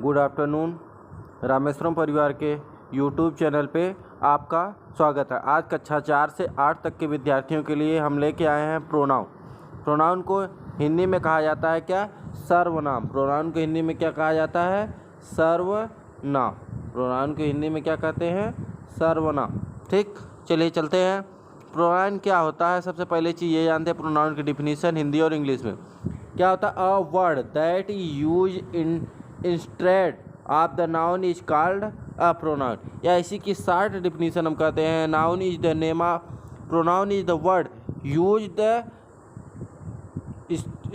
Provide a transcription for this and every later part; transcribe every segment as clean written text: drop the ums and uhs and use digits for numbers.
Good afternoon. Rameswaram परिवार के YouTube channel पे आपका स्वागत है। आज कक्षा 4 से 8 तक के विद्यार्थियों के लिए हम लेके आए हैं प्रोनाउन। प्रोनाउन को हिंदी में कहा जाता है क्या? सर्वनाम। प्रोनाउन को हिंदी में क्या कहा जाता है? सर्वनाम। प्रोनाउन को हिंदी में क्या कहते हैं? सर्वनाम। ठीक, चलिए चलते हैं। प्रोनाउन क्या होता है? सबसे पहले चीज़ ये जानते हैं प्रोनाउन की डिफिनीशन हिंदी और इंग्लिश में क्या होता है। A word that use instead of the noun is called a pronoun. या इसी की शॉर्ट डिफिनीशन हम कहते हैं noun is the name of pronoun is the word use the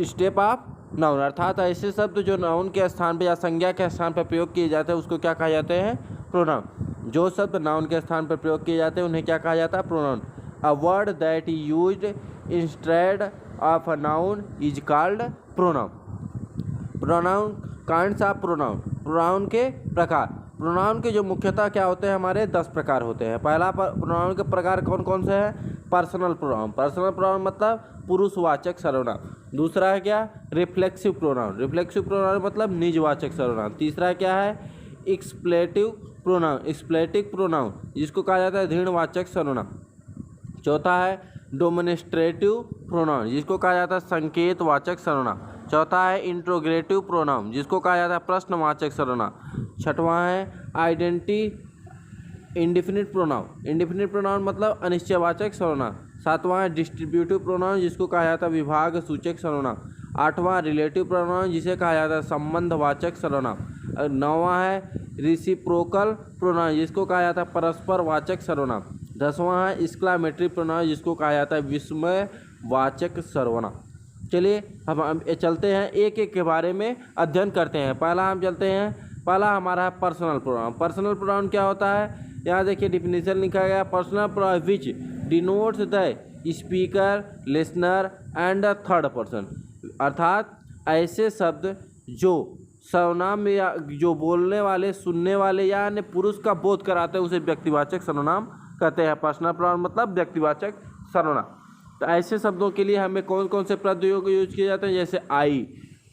step of noun. अर्थात ऐसे शब्द जो नाउन के स्थान पर या संज्ञा के स्थान पर प्रयोग किए जाते हैं उसको क्या कहा जाते हैं? प्रोनाउन। जो शब्द नाउन के स्थान पर प्रयोग किए जाते हैं उन्हें क्या कहा जाता है? Pronoun. A word that used instead of a noun is called pronoun. Pronoun kinds of pronoun. Pronoun के प्रकार। प्रोनाउन के जो मुख्यतः क्या होते हैं हमारे 10 प्रकार होते हैं। पहला प्रोनाउन के प्रकार कौन कौन से हैं? Personal pronoun. पर्सनल प्रोनाउन मतलब पुरुषवाचक सर्वनाम। दूसरा है क्या? Reflexive pronoun. रिफ्लेक्सिव प्रोनाउन मतलब निजवाचक सर्वनाम। तीसरा क्या है? एक्सप्लेटिव प्रोनाउन। एक्सप्लेटिव प्रोनाउन जिसको कहा जाता है दृढ़वाचक सर्वनाम। चौथा है डेमोन्स्ट्रेटिव प्रोनाउन जिसको कहा जाता है संकेतवाचक सर्वनाम। चौथा है इंट्रोगेटिव प्रोनाउन जिसको कहा जाता है प्रश्नवाचक सर्वनाम। छठवां है identity indefinite pronoun. Indefinite pronoun मतलब अनिश्चयवाचक सर्वनाम। सातवां है डिस्ट्रीब्यूटिव प्रोनाउन जिसको कहा जाता है विभाग सूचक सर्वनाम। आठवां रिलेटिव प्रोनाउन जिसे कहा जाता है संबंधवाचक सर्वनाम। नौवां है रिसिप्रोकल प्रोनाउन जिसको कहा जाता है परस्परवाचक सर्वनाम। 10वां है एक्सक्लामेटरी प्रोनाउन जिसको कहा जाता है विस्मयवाचक सर्वनाम। चलिए हम चलते हैं एक एक के बारे में अध्ययन करते हैं। पहला हम चलते हैं, पहला हमारा है पर्सनल प्रोनाउन। पर्सनल प्रोनाउन क्या होता है? यहाँ देखिए डिफिनीशन लिखा गया। Personal pronoun which denotes the speaker, listener and the third person. अर्थात ऐसे शब्द जो सर्वनाम या जो बोलने वाले, सुनने वाले या अन्य पुरुष का बोध कराते हैं उसे व्यक्तिवाचक सर्वनाम कहते हैं। पर्सनल प्रोनाउन मतलब व्यक्तिवाचक सर्वनाम। तो ऐसे शब्दों के लिए हमें कौन कौन से प्रयोग यूज किए जाते हैं? जैसे I,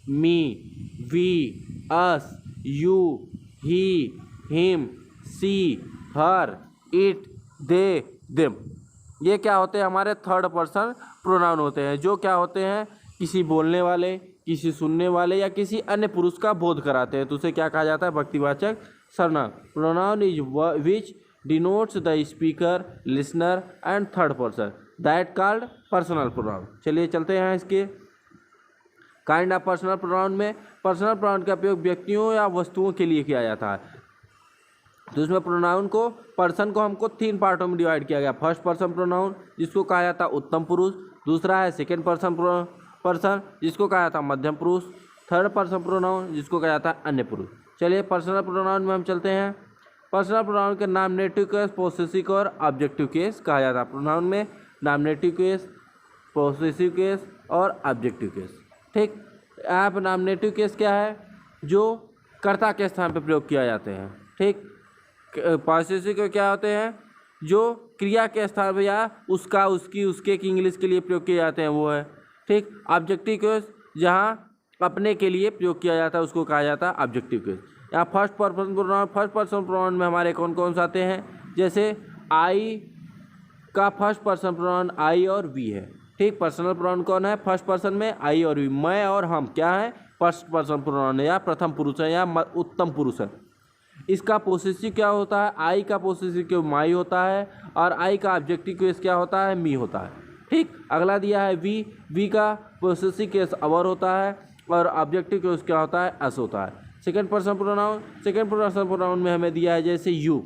me, we, us, you, he, him, she, her, it, they, them. ये क्या होते हैं? हमारे थर्ड पर्सन प्रोनाउन होते हैं जो क्या होते हैं? किसी बोलने वाले, किसी सुनने वाले या किसी अन्य पुरुष का बोध कराते हैं तो उसे क्या कहा जाता है? व्यक्तिवाचक सर्वनाम। Pronoun is which denotes the speaker, listener and third person that called personal pronoun. चलिए चलते हैं इसके काइंड ऑफ पर्सनल प्रोनाउन में। पर्सनल प्रोनाउन का उपयोग व्यक्तियों या वस्तुओं के लिए किया जाता है। तो इसमें प्रोनाउन को, पर्सन को हमको 3 पार्टों में डिवाइड किया गया। फर्स्ट पर्सन प्रोनाउन जिसको कहा जाता है उत्तम पुरुष। दूसरा है सेकेंड पर्सन जिसको कहा जाता है मध्यम पुरुष। थर्ड पर्सन प्रोनाउन जिसको कहा जाता है अन्य पुरुष। चलिए पर्सनल प्रोनाउन में हम चलते हैं। पर्सनल प्रोनाउन के नॉमिनेटिव केस, पोसेसिव और ऑब्जेक्टिव केस कहा जाता है। प्रोनाउन में नॉमिनेटिव केस, पोसेसिव केस और ऑब्जेक्टिव केस। ठीक, यहाँ पर नॉमिनेटिव केस क्या है? जो कर्ता के स्थान पर प्रयोग किया जाते हैं। ठीक, पोसेसिव के क्या होते हैं? जो क्रिया के स्थान पर या उसका, उसकी, उसके की इंग्लिश के लिए प्रयोग किए जाते हैं वो है। ठीक, ऑब्जेक्टिव केस जहाँ अपने के लिए प्रयोग किया जाता है उसको कहा जाता है ऑब्जेक्टिव केस। यहाँ first person pronoun, first person pronoun में हमारे कौन कौन से आते हैं? जैसे आई का फर्स्ट पर्सन प्रोनाउन आई और वी है। ठीक, पर्सनल प्रोनाउन कौन है? फर्स्ट पर्सन में आई और वी। मैं और हम क्या है? फर्स्ट पर्सन प्रोनाउन है या प्रथम पुरुष है या उत्तम पुरुष है। इसका पोसेसिव क्या होता है? आई का पोसेसिव क्यों माई होता है और आई का ऑब्जेक्टिव केस क्या होता है? मी होता है। ठीक, अगला दिया है वी। वी का पोसेसिव केस अवर होता है और ऑब्जेक्टिव केस क्या होता है? अस होता है। Second person pronoun, second person pronoun में हमें दिया है जैसे यू।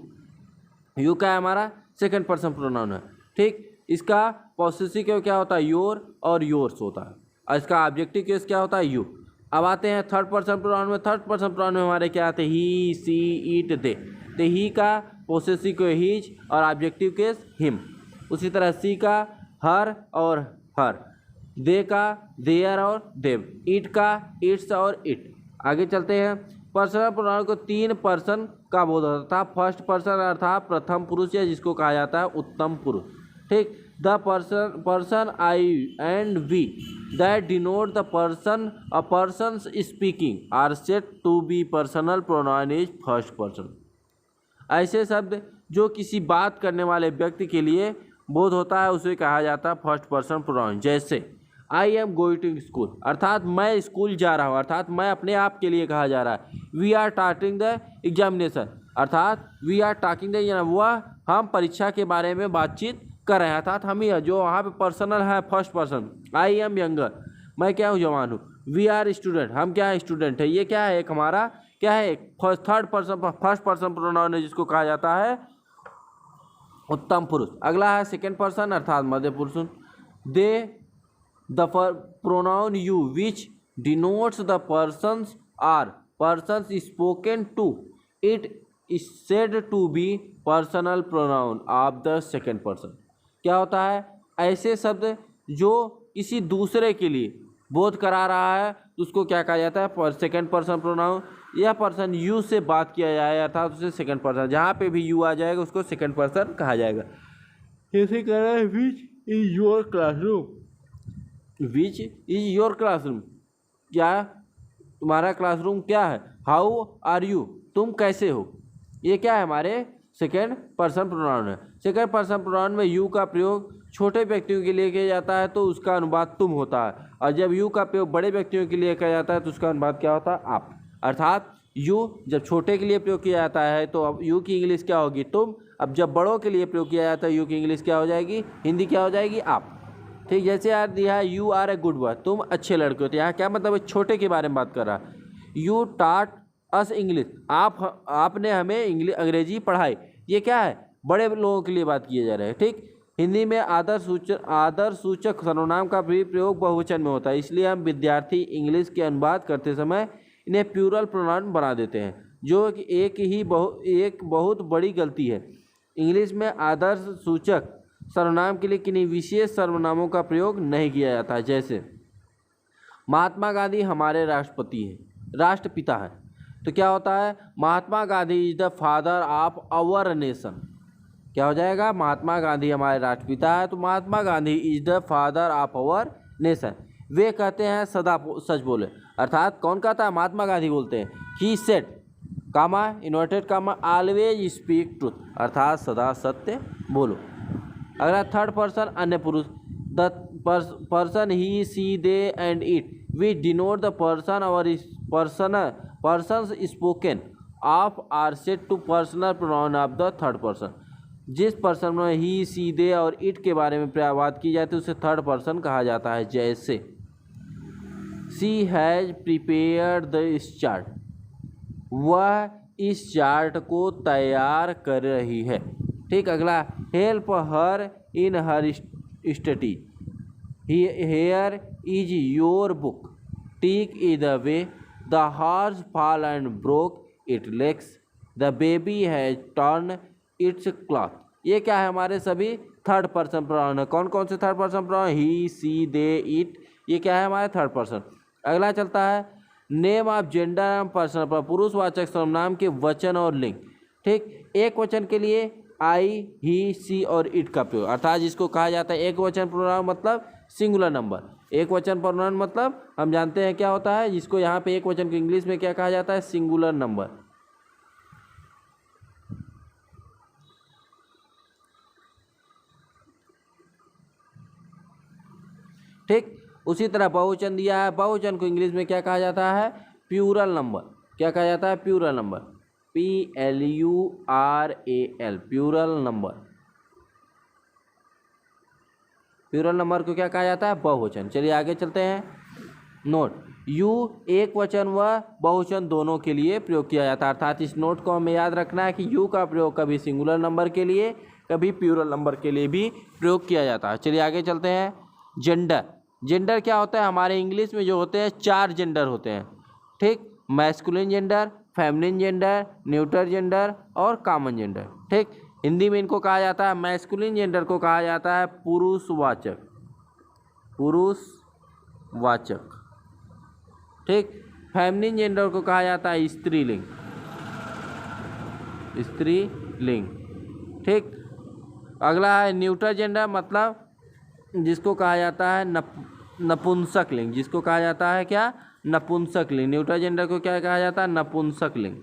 यू का हमारा सेकेंड पर्सन प्रोनाउन है। ठीक, इसका पोसेसिव क्या होता है? योर और योर्स होता है और इसका ऑब्जेक्टिव केस क्या होता है? यू। अब आते हैं थर्ड पर्सन प्रोनाउन में। थर्ड पर्सन प्रोनाउन में हमारे क्या आते हैं? ही, सी, इट, दे। तो ही का पोसेसिव को हीज और ऑब्जेक्टिव केस हिम। उसी तरह सी का हर और हर। दे का देयर और देम। इट का इट्स और इट। आगे चलते हैं। पर्सनल प्रोनाउन को 3 पर्सन का बोध होता था। फर्स्ट पर्सन अर्थात प्रथम पुरुष या जिसको कहा जाता है उत्तम पुरुष। ठीक, the person I and we that denote the person a person's speaking are said to be personal pronoun is first person। ऐसे शब्द जो किसी बात करने वाले व्यक्ति के लिए बोध होता है उसे कहा जाता है फर्स्ट पर्सन प्रोनाउन। जैसे I am going to school, अर्थात मैं स्कूल जा रहा हूँ, अर्थात मैं अपने आप के लिए कहा जा रहा है। We are talking the examination, अर्थात वी आर टाकिंग द वह हम परीक्षा के बारे में बातचीत कर रहे हैं, अर्थात हम ही है। जो वहाँ पे पर्सनल है first person. I am younger, मैं क्या हूँ, जवान हूँ। वी आर स्टूडेंट, हम क्या है, स्टूडेंट है। ये क्या है, एक हमारा क्या है, एक third person first person pronoun है जिसको कहा जाता है उत्तम पुरुष। अगला है सेकेंड पर्सन अर्थात मध्य पुरुष। The the pronoun you which denotes the persons or persons spoken to it is said to be personal pronoun of the second person. क्या होता है, ऐसे शब्द जो किसी दूसरे के लिए बोध करा रहा है तो उसको क्या कहा जाता है, सेकेंड पर्सन प्रोनाउन। यह पर्सन यू से बात किया जाए अर्थात उसे सेकेंड पर्सन, जहाँ पे भी यू आ जाएगा उसको सेकेंड पर्सन कहा जाएगा। जैसे कह रहा है which is your classroom, which is your classroom, क्या तुम्हारा क्लासरूम क्या है। हाउ आर यू, तुम कैसे हो। ये क्या है, हमारे सेकेंड पर्सन प्रोनाउन है। सेकेंड पर्सन प्रोनाउन में यू का प्रयोग छोटे व्यक्तियों के लिए किया जाता है तो उसका अनुवाद तुम होता है, और जब यू का प्रयोग बड़े व्यक्तियों के लिए किया जाता है तो उसका अनुवाद क्या होता है, आप। अर्थात यू जब छोटे के लिए प्रयोग किया जाता है तो अब यू की इंग्लिश क्या होगी, तुम। अब जब बड़ों के लिए प्रयोग किया जाता है यू की इंग्लिश क्या हो जाएगी, हिंदी क्या हो जाएगी, आप। ठीक, जैसे यार दिया है you are a good boy, तुम अच्छे लड़के हो। तो यहाँ क्या मतलब है, छोटे के बारे में बात कर रहा है। यू टाट अस इंग्लिश, आपने हमें अंग्रेजी पढ़ाई। ये क्या है, बड़े लोगों के लिए बात किए जा रहे हैं। ठीक, हिंदी में आदर सूचक सर्वनाम का भी प्रयोग बहुवचन में होता है, इसलिए हम विद्यार्थी इंग्लिश के अनुवाद करते समय इन्हें प्लूरल प्रोनाउन बना देते हैं, जो कि एक बहुत बड़ी गलती है। इंग्लिश में आदर्श सूचक सर्वनाम के लिए किन्हीं विशेष सर्वनामों का प्रयोग नहीं किया जाता है। जैसे महात्मा गांधी हमारे राष्ट्रपिता हैं, तो क्या होता है, Mahatma Gandhi is the father of our nation. क्या हो जाएगा, महात्मा गांधी हमारे राष्ट्रपिता है तो Mahatma Gandhi is the father of our nation. वे कहते हैं सदा सच बोले, अर्थात कौन कहता है, महात्मा गांधी बोलते हैं। He said comma inverted comma always speak truth, अर्थात सदा सत्य बोलो। अगला थर्ड पर्सन अन्य पुरुष। The person he she they and it which denote the person और persons spoken of are said to personal pronoun of the third person. जिस person में ही सी दे और इट के बारे में बात की जाती है उसे थर्ड पर्सन कहा जाता है। जैसे she has prepared the chart, वह इस चार्ट को तैयार कर रही है। ठीक, अगला help her in her study, here is your book, take is the way, the horse fall and broke it legs, the baby has turn its cloth. ये क्या है, हमारे सभी थर्ड पर्सन प्रोनाउन है। कौन कौन से third person pronoun, he she they it, ये क्या है, हमारे थर्ड पर्सन। अगला चलता है name of gender and person पर पुरुषवाचक सर्वनाम के वचन और लिंग। ठीक, एक वचन के लिए आई, ही, सी और इट का प्रयोग, अर्थात जिसको कहा जाता है एक वचन प्रोनाउन मतलब सिंगुलर नंबर। एक वचन प्रोनाउन मतलब हम जानते हैं क्या होता है, जिसको यहाँ पे एक वचन को इंग्लिश में क्या कहा जाता है, सिंगुलर नंबर। ठीक, उसी तरह बहुवचन दिया है, बहुवचन को इंग्लिश में क्या कहा जाता है, प्लूरल नंबर। क्या कहा जाता है, plural number, PLURAL, plural number. Plural number को क्या कहा जाता है, बहुवचन। चलिए आगे चलते हैं। नोट, यू एक वचन व बहुवचन दोनों के लिए प्रयोग किया जाता है, अर्थात इस नोट को हमें याद रखना है कि यू का प्रयोग कभी सिंगुलर नंबर के लिए कभी प्लूरल नंबर के लिए भी प्रयोग किया जाता है। चलिए आगे चलते हैं। जेंडर, जेंडर क्या होता है, हमारे इंग्लिश में जो होते हैं 4 जेंडर होते हैं। ठीक, masculine gender, feminine gender, neutral gender और कॉमन जेंडर। ठीक, हिंदी में इनको कहा जाता है, मैस्कुलिन जेंडर को कहा जाता है पुरुषवाचक, पुरुषवाचक। ठीक, फेमिनिन जेंडर को कहा जाता है स्त्रीलिंग, स्त्रीलिंग। ठीक, अगला है न्यूट्रल जेंडर मतलब जिसको कहा जाता है नपुंसक लिंग, जिसको कहा जाता है क्या, नपुंसक लिंग। न्यूट्रल जेंडर को क्या कहा जाता है, नपुंसक लिंग।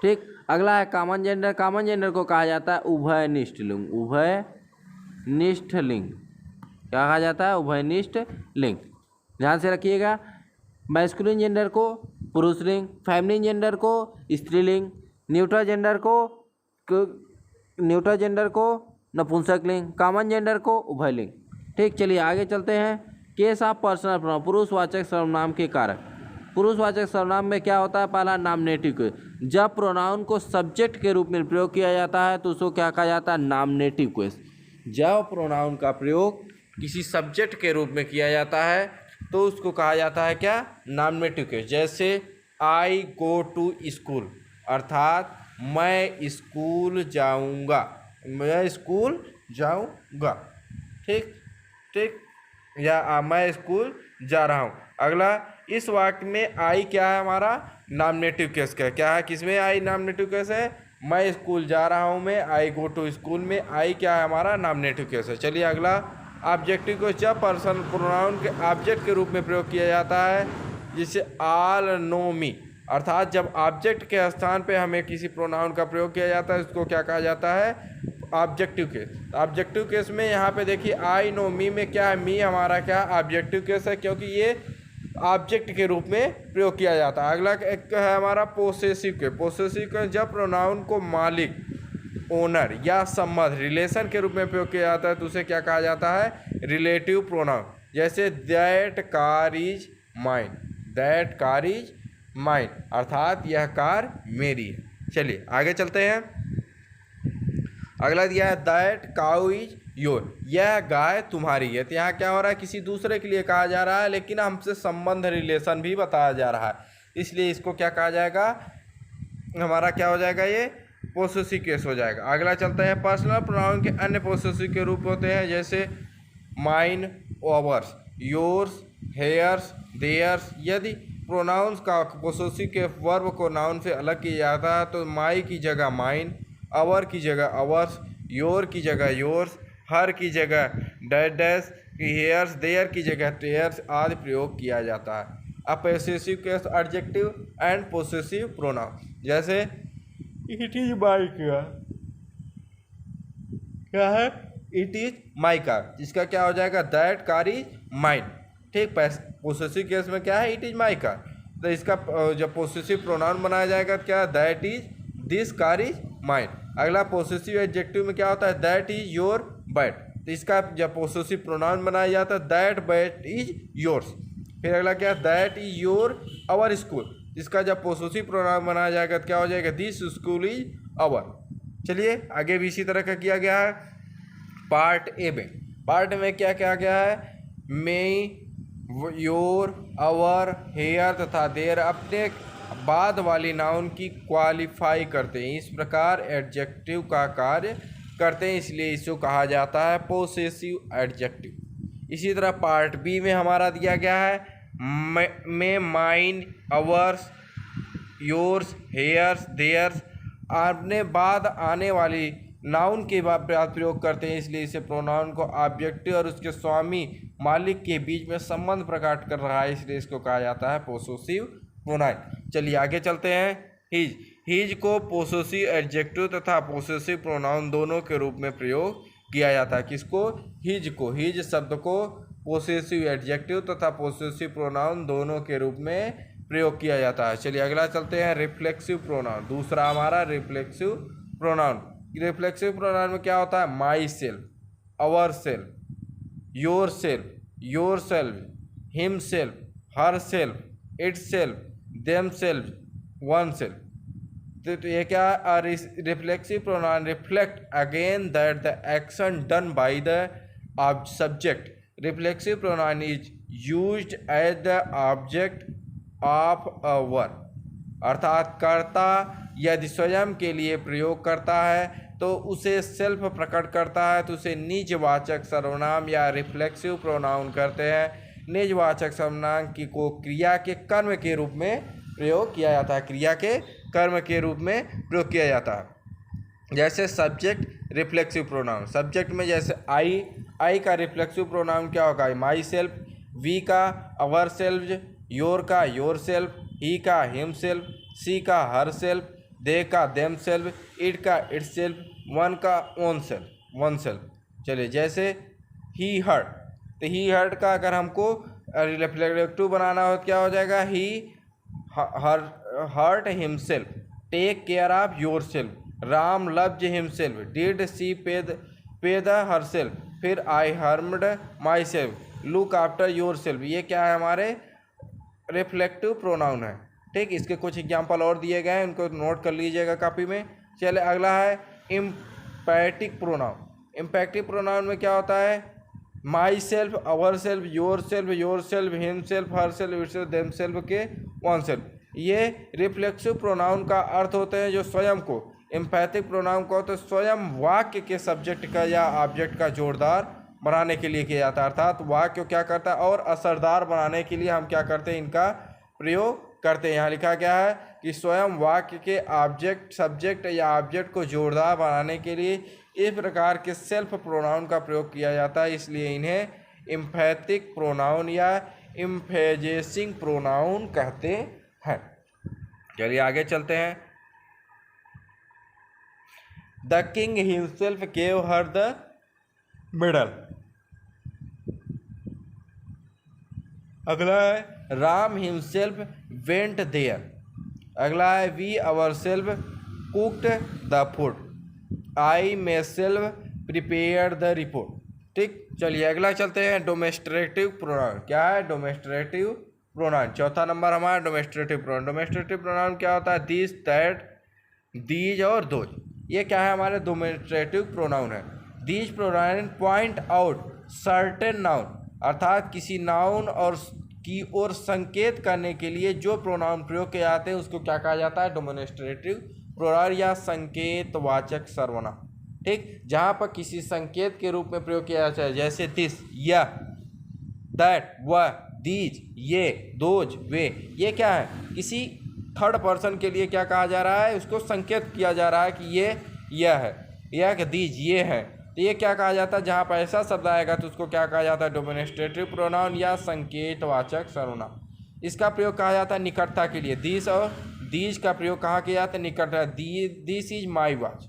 ठीक, अगला है कॉमन जेंडर। कॉमन जेंडर को कहा जाता है उभयनिष्ठ लिंग। उभयनिष्ठ लिंग क्या कहा जाता है, उभयनिष्ठ लिंग। ध्यान से रखिएगा, मैस्कुलिन जेंडर को पुरुष लिंग, फेमिनिन जेंडर को स्त्रीलिंग, न्यूट्रल जेंडर को नपुंसक लिंग, कॉमन जेंडर को उभयलिंग। ठीक, चलिए आगे चलते हैं। केस ऑफ पर्सनल प्रोनाउन, पुरुषवाचक सर्वनाम के कारक। पुरुषवाचक सर्वनाम में क्या होता है, पहला नॉमिनेटिव केस। जब प्रोनाउन को सब्जेक्ट के रूप में प्रयोग किया जाता है तो उसको क्या कहा जाता है, नॉमिनेटिव केस। जब प्रोनाउन का प्रयोग किसी सब्जेक्ट के रूप में किया जाता है तो उसको कहा जाता है क्या, नॉमिनेटिव केस। जैसे आई गो टू स्कूल, अर्थात मैं स्कूल जाऊंगा, मैं स्कूल जाऊंगा। ठीक ठीक, या मैं स्कूल जा रहा हूँ। अगला, इस वाक्य में आई क्या है, हमारा नॉमिनेटिव केस का क्या है, किसमें आई नॉमिनेटिव केस है, मैं स्कूल जा रहा हूँ में, आई गो टू स्कूल में आई क्या है, हमारा नॉमिनेटिव केस है। चलिए अगला, ऑब्जेक्टिव केस। जब पर्सन प्रोनाउन के ऑब्जेक्ट के रूप में प्रयोग किया जाता है, जिसे ऑल नो मी, अर्थात जब ऑब्जेक्ट के स्थान पे हमें किसी प्रोनाउन का प्रयोग किया जाता है उसको क्या कहा जाता है, ऑब्जेक्टिव केस। ऑब्जेक्टिव केस में यहाँ पे देखिए आई नो मी में क्या है, मी हमारा क्या ऑब्जेक्टिव केस है, क्योंकि ये ऑब्जेक्ट के रूप में प्रयोग किया जाता है। अगला एक है हमारा पोसेसिव केस। पोसेसिव केस, जब प्रोनाउन को मालिक, ओनर या संबंध, रिलेशन के रूप में प्रयोग किया जाता है तो उसे क्या कहा जाता है, रिलेटिव प्रोनाउन। जैसे that car is mine, that car is mine, अर्थात यह कार मेरी है। चलिए आगे चलते हैं। अगला दिया है दैट काउ इज योर, यह गाय तुम्हारी है। तो यहाँ क्या हो रहा है, किसी दूसरे के लिए कहा जा रहा है लेकिन हमसे संबंध, रिलेशन भी बताया जा रहा है, इसलिए इसको क्या कहा जाएगा, हमारा क्या हो जाएगा, ये पोसेसिव केस हो जाएगा। अगला चलते हैं, पर्सनल प्रोनाउन के अन्य पोसेसिव के रूप होते हैं, जैसे mine, ours, yours, hers, theirs. यदि प्रोनाउंस का पोसेसिव के वर्ब को नाउन से अलग किया जाता है तो माई की जगह माइन, अवर की जगह अवर्स, योर की जगह योर्स, हर की जगह डैश डैश, हेयर्स, देयर की जगह टेयर्स आदि प्रयोग किया जाता है। अब possessive case, adjective and possessive pronoun, जैसे इट इज माई कार, क्या है, इट इज माई कार, जिसका क्या हो जाएगा, दैट कार इज माइन। ठीक, पोसेसिव केस में क्या है, इट इज माई कार, तो इसका जब पोसेसिव प्रोनाउन बनाया जाएगा तो क्या है, that is this car is mine. अगला पोसेसिव एडजेक्टिव में क्या होता है, दैट इज योर बैट, तो इसका जब पोसेसिव प्रोनाउन बनाया जाता है, दैट बैट इज योर्स। फिर अगला क्या है, that is your our school, इसका जब पोसेसिव प्रोनाउन बनाया जाएगा तो क्या हो जाएगा, दिस स्कूल इज आवर। चलिए आगे भी इसी तरह का किया गया है। पार्ट ए में, पार्ट में क्या क्या गया है, मे, योर, आवर, हेयर तथा देयर अपने बाद वाली नाउन की क्वालिफाई करते हैं, इस प्रकार एडजेक्टिव का कार्य करते हैं, इसलिए इसको कहा जाता है पोसेसिव एडजेक्टिव। इसी तरह पार्ट बी में हमारा दिया गया है, में, mine, ours, yours, hers, theirs अपने बाद आने वाली नाउन के बाद प्रयोग करते हैं, इसलिए इसे प्रोनाउन को ऑब्जेक्टिव और उसके स्वामी, मालिक के बीच में संबंध प्रकट कर रहा है, इसलिए इसको कहा जाता है पोसेसिव प्रोनाउन। चलिए आगे चलते हैं। हिज, हिज को पोसेसिव एडजेक्टिव तथा पोसेसिव प्रोनाउन दोनों के रूप में प्रयोग किया जाता है। किसको, हिज को, हिज शब्द को पोसेसिव एडजेक्टिव तथा पोसेसिव प्रोनाउन दोनों के रूप में प्रयोग किया जाता है। चलिए अगला चलते हैं, रिफ्लेक्सिव प्रोनाउन। दूसरा हमारा रिफ्लेक्सिव प्रोनाउन। रिफ्लेक्सिव प्रोनाउन में क्या होता है, myself, ourself, yourself, yourself, himself, herself, itself, themself, oneself. तो ये क्या है, reflexive pronoun reflect again that the action done by the subject. Reflexive pronoun is used as the object of a verb, अर्थात कर्ता यदि स्वयं के लिए प्रयोग करता है तो उसे सेल्फ प्रकट करता है, तो उसे निजवाचक सर्वनाम या रिफ्लेक्सिव प्रोनाउन करते हैं। निजवाचक सर्वनाम की को क्रिया के कर्म के रूप में प्रयोग किया जाता है, क्रिया के कर्म के रूप में प्रयोग किया जाता है। जैसे सब्जेक्ट रिफ्लेक्सिव प्रोनाउन। सब्जेक्ट में जैसे आई का रिफ्लेक्सिव प्रोनाउन क्या होगा? My self. वी का अवर सेल्फ। योर का योर सेल्फ। ही का हिम सेल्फ। सी का हर सेल्फ। दे का देम सेल्फ। इट का इट सेल्फ। वन का ओन सेल्फ, वन सेल्फ। चलिए जैसे ही हर्ट, तो ही हर्ट का अगर हमको रिफ्लेक्टिव बनाना हो तो क्या हो जाएगा? He hurt himself. Take care of yourself. Ram loved himself. Did she pay the herself. फिर I harmed myself. Look after yourself. ये क्या है? हमारे रिफ्लेक्टिव प्रोनाउन है। ठीक, इसके कुछ एग्जाम्पल और दिए गए हैं, उनको नोट कर लीजिएगा कॉपी में। चलिए अगला है इम्पैटिक प्रोनाउन। इम्पैक्टिव प्रोनाउन में क्या होता है? Myself, ourself, yourself, himself, herself, itself, them self के वन सेल्फ। ये रिफ्लेक्सिव प्रोनाउन का अर्थ होते हैं जो स्वयं को। एम्पैथिक प्रोनाउन को तो स्वयं वाक्य के सब्जेक्ट का या ऑब्जेक्ट का जोरदार बनाने के लिए किया जाता है, अर्थात वाक्य को क्या करता है और असरदार बनाने के लिए हम क्या करते हैं? इनका प्रयोग करते हैं। यहाँ लिखा गया है कि स्वयं वाक्य के ऑब्जेक्ट, सब्जेक्ट या ऑब्जेक्ट को जोरदार बनाने के लिए इस प्रकार के सेल्फ प्रोनाउन का प्रयोग किया जाता है, इसलिए इन्हें एम्फैथिक प्रोनाउन या एम्फेजेसिंग प्रोनाउन कहते हैं। चलिए आगे चलते हैं। The king himself gave her the medal. अगला है राम हिमसेल्फ वेंट देयर। अगला है we ourself cooked the food. I myself prepare the report. ठीक, चलिए अगला चलते हैं डोमेस्ट्रेटिव प्रोनाउन। क्या है? डोमेस्ट्रेटिव प्रोनाउन। चौथा नंबर हमारा डोमेस्ट्रेटिव प्रोनाउन। डोमेस्ट्रेटिव प्रोनाउन क्या होता है? दिस, दैट, दीज और दोज। ये क्या है? हमारे डोमेस्ट्रेटिव प्रोनाउन है। These pronoun point out certain noun, अर्थात किसी नाउन और की ओर संकेत करने के लिए जो प्रोनाउन प्रयोग किए जाते हैं उसको क्या कहा जाता है? डोमेस्ट्रेटिव प्रोनाउन या संकेतवाचक सर्वनाम। ठीक, जहाँ पर किसी संकेत के रूप में प्रयोग किया जाता है, जैसे दिस, यह, दैट, वह, दीज, ये, दोज, वे। ये क्या है? किसी थर्ड पर्सन के लिए क्या कहा जा रहा है? उसको संकेत किया जा रहा है कि ये यह है, यह कि दीज ये है। तो ये क्या कहा जाता है? जहाँ पर ऐसा शब्द आएगा तो उसको क्या कहा जाता है? डोमेस्ट्रेटिव प्रोनाउन या संकेतवाचक सर्वनाम। इसका प्रयोग कहा जाता है निकटता के लिए। दिस और दीज का प्रयोग कहाँ किया जाता है? निकटता। This is my watch.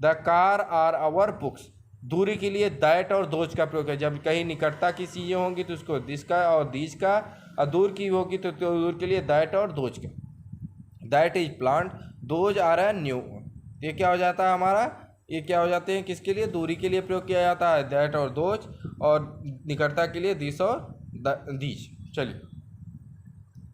The car are our books. दूरी के लिए दैट और दोज का प्रयोग है। जब कहीं निकटता की चीज़ें होंगी तो उसको दिस का और दीज का, और दूर की होगी तो दूर के लिए दैट और दोज का। That is plant, those are a new. ये क्या हो जाता है हमारा? ये क्या हो जाते हैं? किसके लिए? दूरी के लिए प्रयोग किया जाता है दैट और दोज, और निकटता के लिए दिस और दीज। चलिए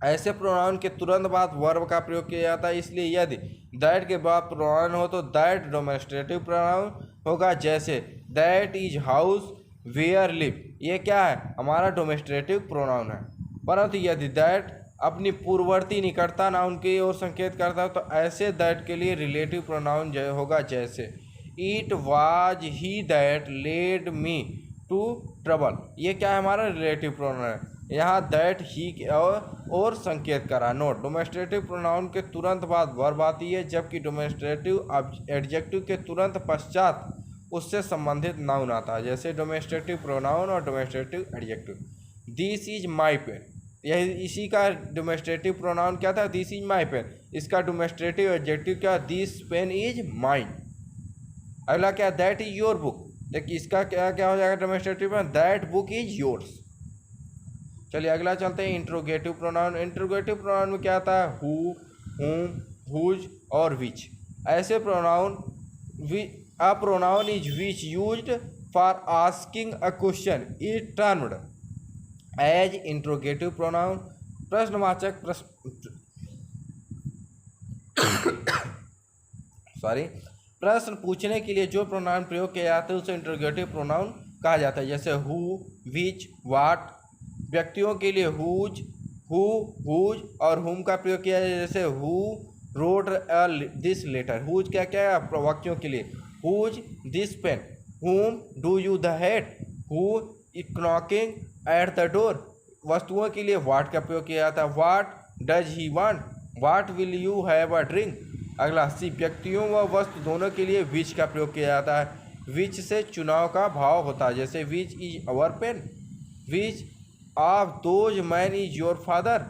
ऐसे प्रोनाउन के तुरंत बाद वर्ब का प्रयोग किया जाता है, इसलिए यदि दैट के बाद प्रोनाउन हो तो दैट डोमेस्ट्रेटिव प्रोनाउन होगा। जैसे that is house where live. ये क्या है? हमारा डोमेस्ट्रेटिव प्रोनाउन है। परंतु यदि दैट अपनी पूर्ववर्ती निकटता नाउन की ओर संकेत करता है तो ऐसे दैट के लिए रिलेटिव प्रोनाउन होगा। जैसे it was he that led me to trouble. ये क्या है? हमारा रिलेटिव प्रोनाउन है। यहाँ दैट ही और संकेत करा। नोट, डोमेस्ट्रेटिव प्रोनाउन के तुरंत बाद वर्ब आती है, जबकि डोमेस्ट्रेटिव एडजेक्टिव के तुरंत पश्चात उससे संबंधित नाउन आता है। जैसे डोमेस्ट्रेटिव प्रोनाउन और demonstrative adjective. This is my pen, यह इसी का डोमेस्ट्रेटिव प्रोनाउन क्या था? This is my pen. इसका डोमेस्ट्रेटिव एडजेक्टिव क्या? This pen is mine. अगला क्या? That is your book. देखिए इसका क्या क्या हो जाएगा डोमेस्ट्रेटिव में? That book is yours. चलिए अगला चलते हैं इंट्रोगेटिव प्रोनाउन। इंट्रोगेटिव प्रोनाउन में क्या आता है? हु, हुम, हुज और विच। ऐसे pronoun a pronoun is which used for asking a question is termed as interrogative pronoun. प्रश्नवाचक प्रश्न पूछने के लिए जो प्रोनाउन प्रयोग किया जाता है उसे इंट्रोगेटिव प्रोनाउन कहा जाता है। जैसे हु, विच, वाट। व्यक्तियों के लिए हुज, हु, हुज और हुम का प्रयोग किया जाए। जैसे who wrote this letter. Whose क्या क्या है? वाक्यों के लिए whose this pen. Whom do you the hate. Who is knocking at the door. वस्तुओं के लिए वाट का प्रयोग किया जाता है। What does he want. What will you have a drink. अगला सी, व्यक्तियों व वस्तु दोनों के लिए विच का प्रयोग किया जाता है। विच से चुनाव का भाव होता है, जैसे which is our pen, which of those man is your father.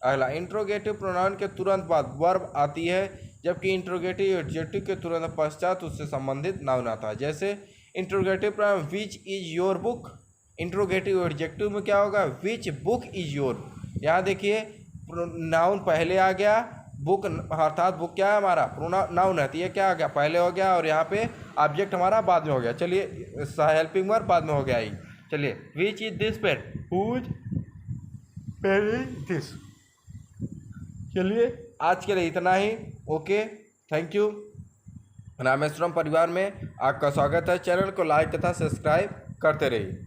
अगला इंट्रोगेटिव प्रोनाउन के तुरंत बाद वर्ब आती है, जबकि इंट्रोगेटिव एडजेक्टिव के तुरंत पश्चात उससे संबंधित नाउन आता है। जैसे interrogative pronoun which is your book, interrogative adjective में क्या होगा, विच बुक इज योर। यहाँ देखिए नाउन पहले आ गया, बुक अर्थात बुक क्या है हमारा नाउन है, तो ये क्या आ गया पहले हो गया, और यहाँ पे ऑब्जेक्ट हमारा बाद में हो गया। चलिए हेल्पिंग वर्ब बाद में हो गया ही। चलिए which is this pen, whose pen is this. चलिए आज के लिए इतना ही। Okay, thank you. रामेश्वरम परिवार में आपका स्वागत है। चैनल को लाइक तथा सब्सक्राइब करते रहिए।